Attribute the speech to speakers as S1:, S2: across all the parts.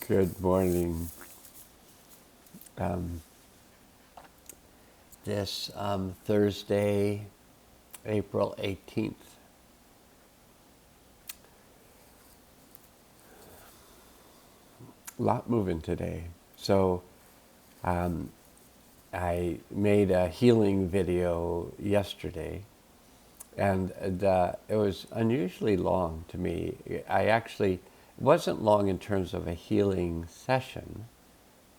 S1: Good morning. Um, this Thursday, April 18th. A lot moving today. So um, I made a healing video yesterday, and it was unusually long to me. It wasn't long in terms of a healing session,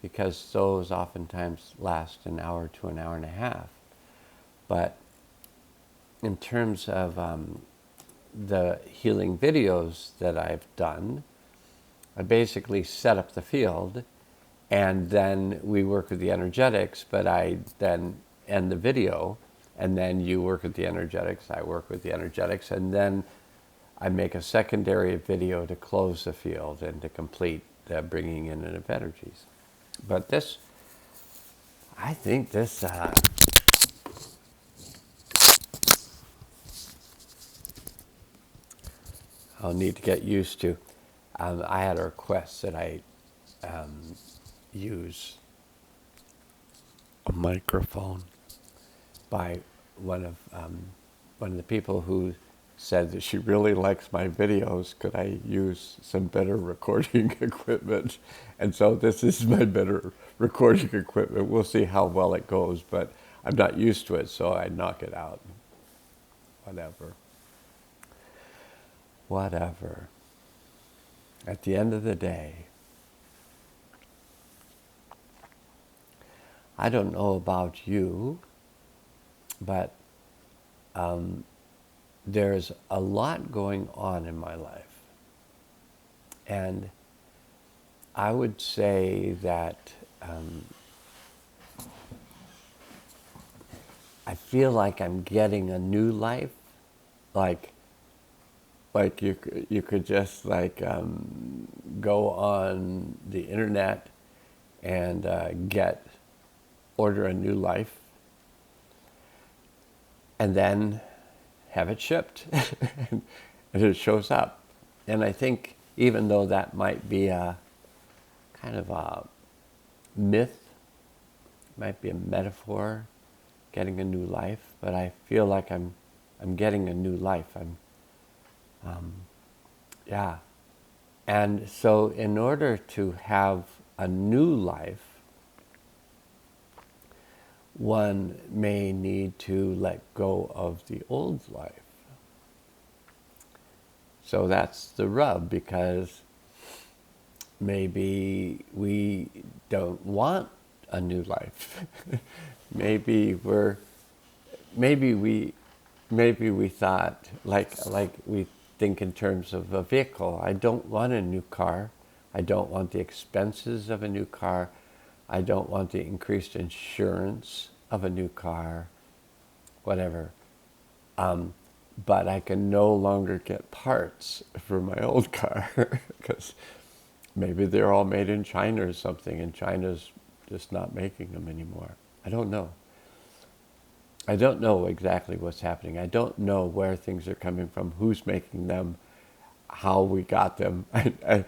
S1: because those oftentimes last an hour to an hour and a half. But in terms of the healing videos that I've done, I basically set up the field, and then we work with the energetics, but I then end the video, and then you work with the energetics, I work with the energetics, and then I make a secondary video to close the field and to complete the bringing in of energies. But I think I'll need to get used to. I had a request that I use a microphone by one of the people who said that she really likes my videos. Could I use some better recording equipment? And so this is my better recording equipment. We'll see how well it goes, but I'm not used to it, so I knock it out. Whatever. At the end of the day, I don't know about you, but there's a lot going on in my life. And I would say that I feel like I'm getting a new life. Like you could just go on the internet and order a new life, and then have it shipped, and it shows up. And I think even though that might be a kind of a myth, might be a metaphor, getting a new life, but I feel like I'm getting a new life. Yeah. And so in order to have a new life, one may need to let go of the old life. So that's the rub, because maybe we don't want a new life. maybe we thought, like we think in terms of a vehicle. I don't want a new car. I don't want the expenses of a new car. I don't want the increased insurance of a new car, whatever. But I can no longer get parts for my old car because maybe they're all made in China or something, and China's just not making them anymore. I don't know. I don't know exactly what's happening. I don't know where things are coming from, who's making them, how we got them. I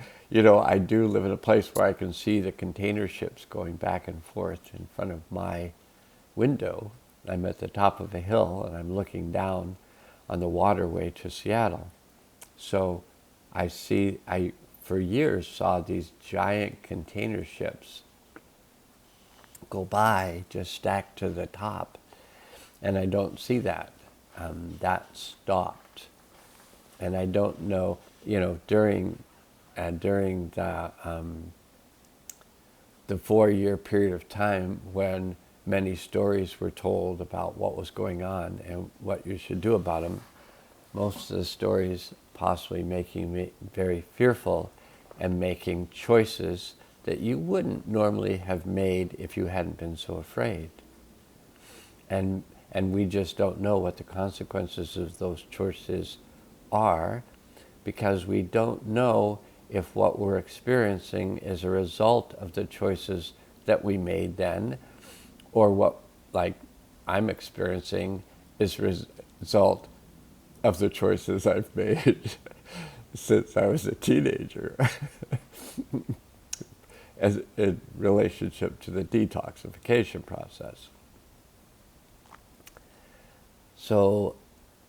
S1: do live in a place where I can see the container ships going back and forth in front of my window. I'm at the top of a hill, and I'm looking down on the waterway to Seattle. So I for years saw these giant container ships go by, just stacked to the top. And I don't see that. That stopped. And I don't know, during the 4-year period of time when many stories were told about what was going on and what you should do about them, most of the stories possibly making me very fearful and making choices that you wouldn't normally have made if you hadn't been so afraid. And we just don't know what the consequences of those choices are, because we don't know if what we're experiencing is a result of the choices that we made then, or what, like I'm experiencing, is a result of the choices I've made. since I was a teenager as in relationship to the detoxification process. So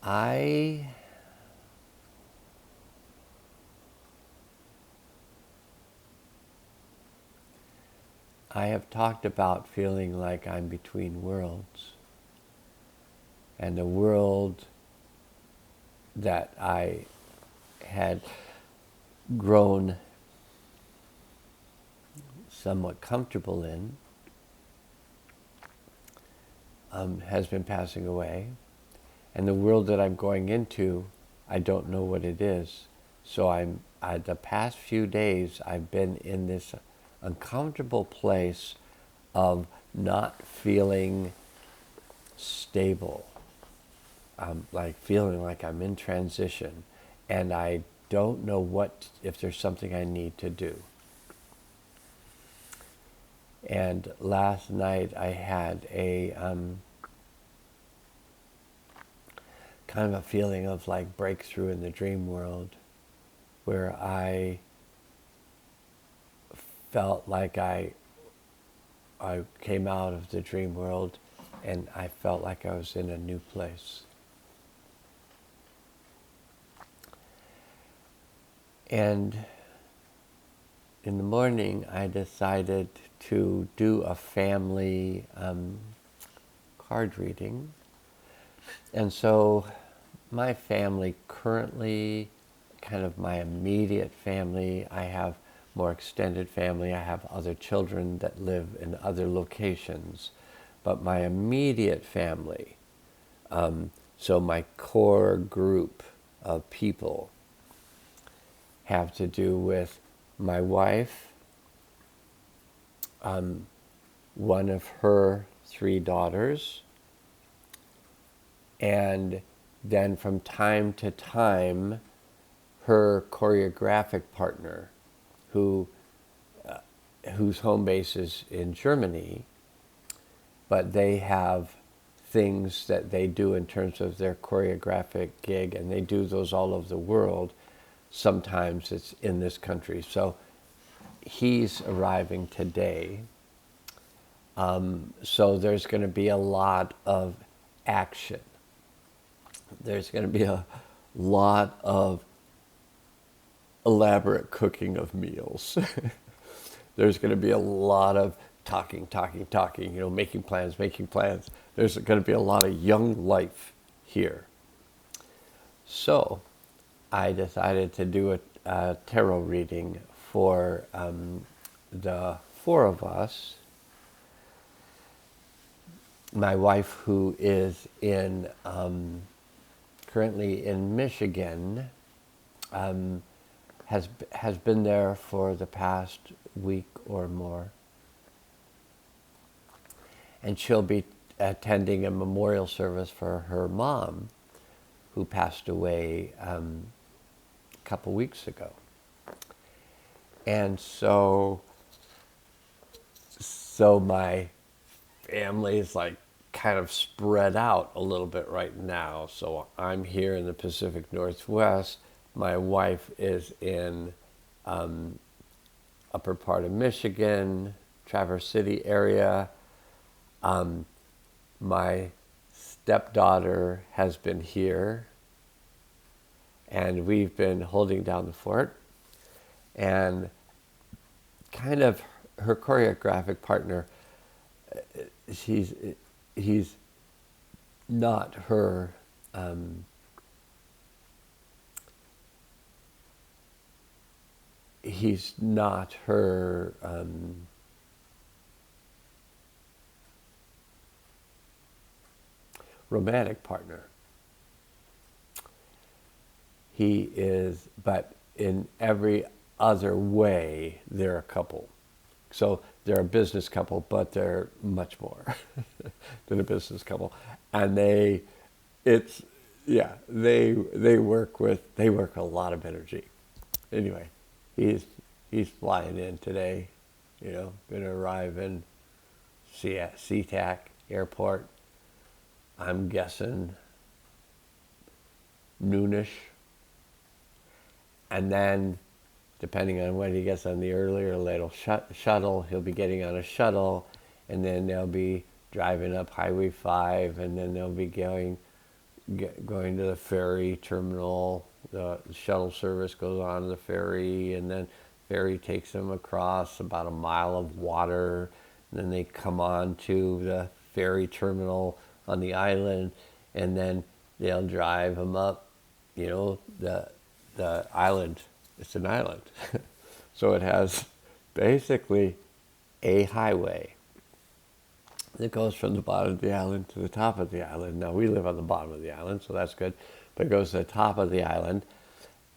S1: I have talked about feeling like I'm between worlds, and the world that I had grown somewhat comfortable in has been passing away. And the world that I'm going into, I don't know what it is. So the past few days, I've been in this uncomfortable place of not feeling stable, like feeling like I'm in transition, and I don't know if there's something I need to do. And last night I had a kind of a feeling of like breakthrough in the dream world, where I felt like I came out of the dream world and I felt like I was in a new place. And in the morning, I decided to do a family card reading. And so my family currently, kind of my immediate family, I have more extended family, I have other children that live in other locations, but my immediate family, so my core group of people, have to do with my wife, one of her 3 daughters, and then from time to time, her choreographic partner, whose home base is in Germany, but they have things that they do in terms of their choreographic gig, and they do those all over the world. Sometimes it's in this country. So he's arriving today. So there's going to be a lot of action. There's going to be a lot of elaborate cooking of meals. There's going to be a lot of talking, making plans. There's going to be a lot of young life here. So I decided to do a tarot reading for the 4 of us. My wife, who is currently in Michigan, has been there for the past week or more, and she'll be attending a memorial service for her mom, who passed away a couple weeks ago. And so my family is like kind of spread out a little bit right now. So I'm here in the Pacific Northwest. My wife is in upper part of Michigan, Traverse City area. My stepdaughter has been here, and we've been holding down the fort. And kind of her choreographic partner, he's not her romantic partner. He is, but in every other way, they're a couple. So they're a business couple, but they're much more than a business couple. And they work a lot of energy. Anyway, he's flying in today, gonna arrive in SeaTac airport. I'm guessing noonish. And then, depending on when he gets on the early or late shuttle, he'll be getting on a shuttle, and then they'll be driving up Highway 5, and then they'll be going to the ferry terminal. The shuttle service goes on to the ferry, and then ferry takes them across about a mile of water, and then they come on to the ferry terminal on the island, and then they'll drive them up, the island. It's an island. So it has basically a highway that goes from the bottom of the island to the top of the island. Now, we live on the bottom of the island, so that's good. But it goes to the top of the island.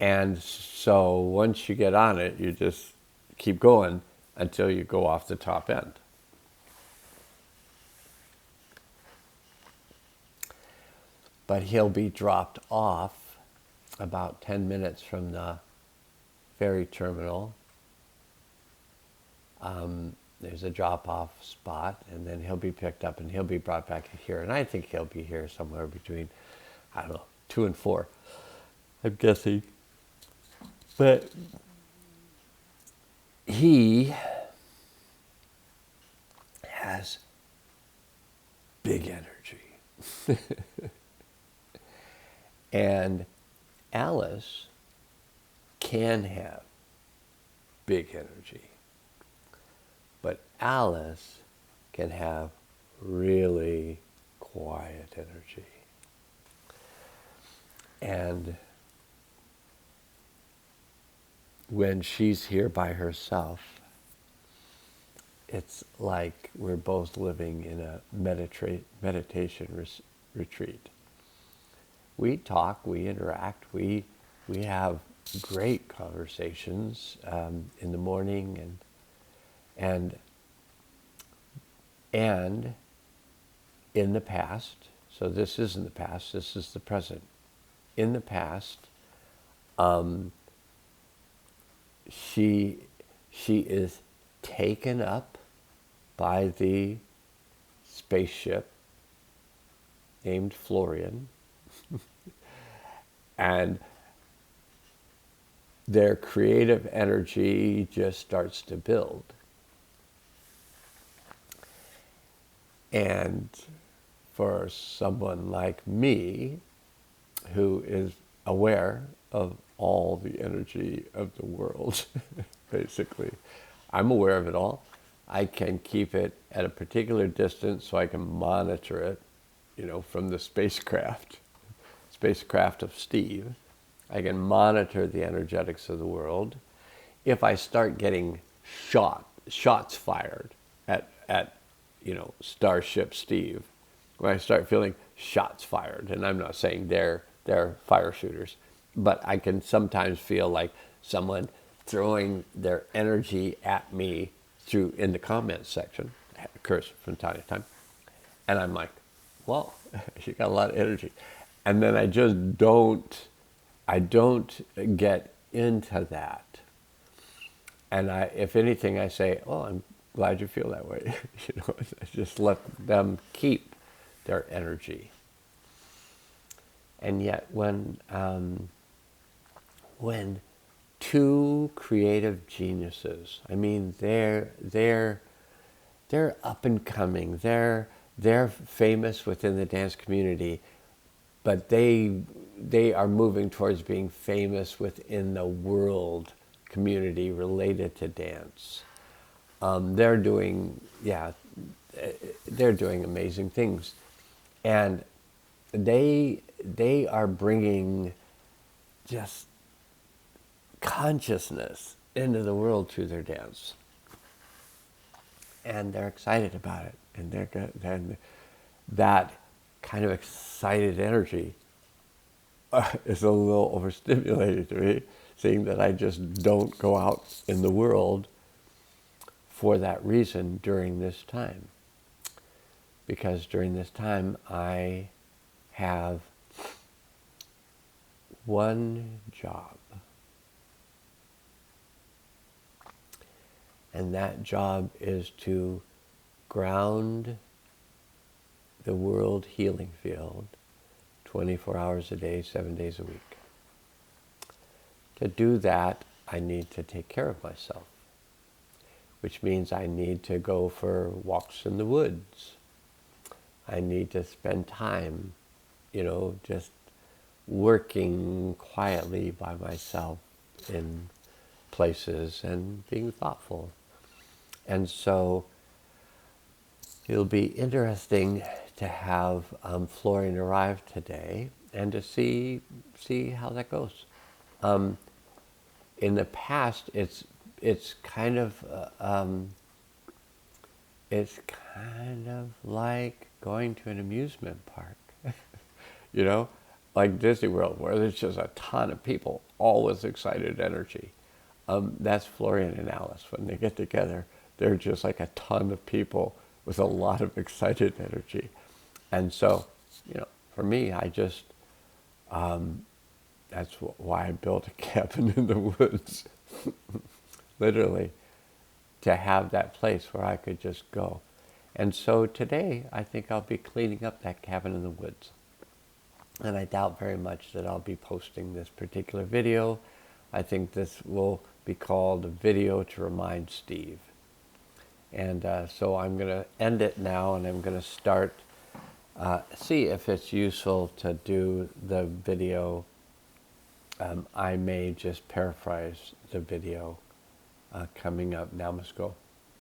S1: And so once you get on it, you just keep going until you go off the top end. But he'll be dropped off about 10 minutes from the ferry terminal. There's a drop-off spot, and then he'll be picked up and he'll be brought back here. And I think he'll be here somewhere between, 2 and 4. I'm guessing. But he has big energy. And Alice can have big energy. But Alice can have really quiet energy. And when she's here by herself, it's like we're both living in a meditation retreat. We talk, we interact, we have great conversations in the morning, and in the past. So this isn't the past. This is the present. In the past, she is taken up by the spaceship named Florian. And their creative energy just starts to build. And for someone like me, who is aware of all the energy of the world, basically, I'm aware of it all. I can keep it at a particular distance so I can monitor it, from the spacecraft of Steve. I can monitor the energetics of the world. If I start getting shots fired at Starship Steve, when I start feeling shots fired, and I'm not saying they're fire shooters, but I can sometimes feel like someone throwing their energy at me in the comments section. It occurs from time to time. And I'm like, well, you got a lot of energy. And then I just don't get into that. And if anything, I say, well, I'm glad you feel that way. I just let them keep their energy. And yet when two creative geniuses, they're up and coming, they're famous within the dance community, but they are moving towards being famous within the world community related to dance. They're doing amazing things, and they are bringing just consciousness into the world through their dance, and they're excited about it, and they're good. And that kind of excited energy is a little overstimulated to me, seeing that I just don't go out in the world for that reason during this time. Because during this time, I have one job. And that job is to ground the world healing field 24 hours a day, 7 days a week. To do that, I need to take care of myself, which means I need to go for walks in the woods. I need to spend time, just working quietly by myself in places and being thoughtful. And so it'll be interesting to have Florian arrive today and to see how that goes. In the past, it's kind of like going to an amusement park, you know, like Disney World, where there's just a ton of people, all with excited energy. That's Florian and Alice. When they get together, they're just like a ton of people with a lot of excited energy. And so, for me, that's why I built a cabin in the woods, literally, to have that place where I could just go. And so today, I think I'll be cleaning up that cabin in the woods. And I doubt very much that I'll be posting this particular video. I think this will be called a video to remind Steve. And so I'm going to end it now, and I'm going to start, see if it's useful to do the video. I may just paraphrase the video coming up. Now I must go.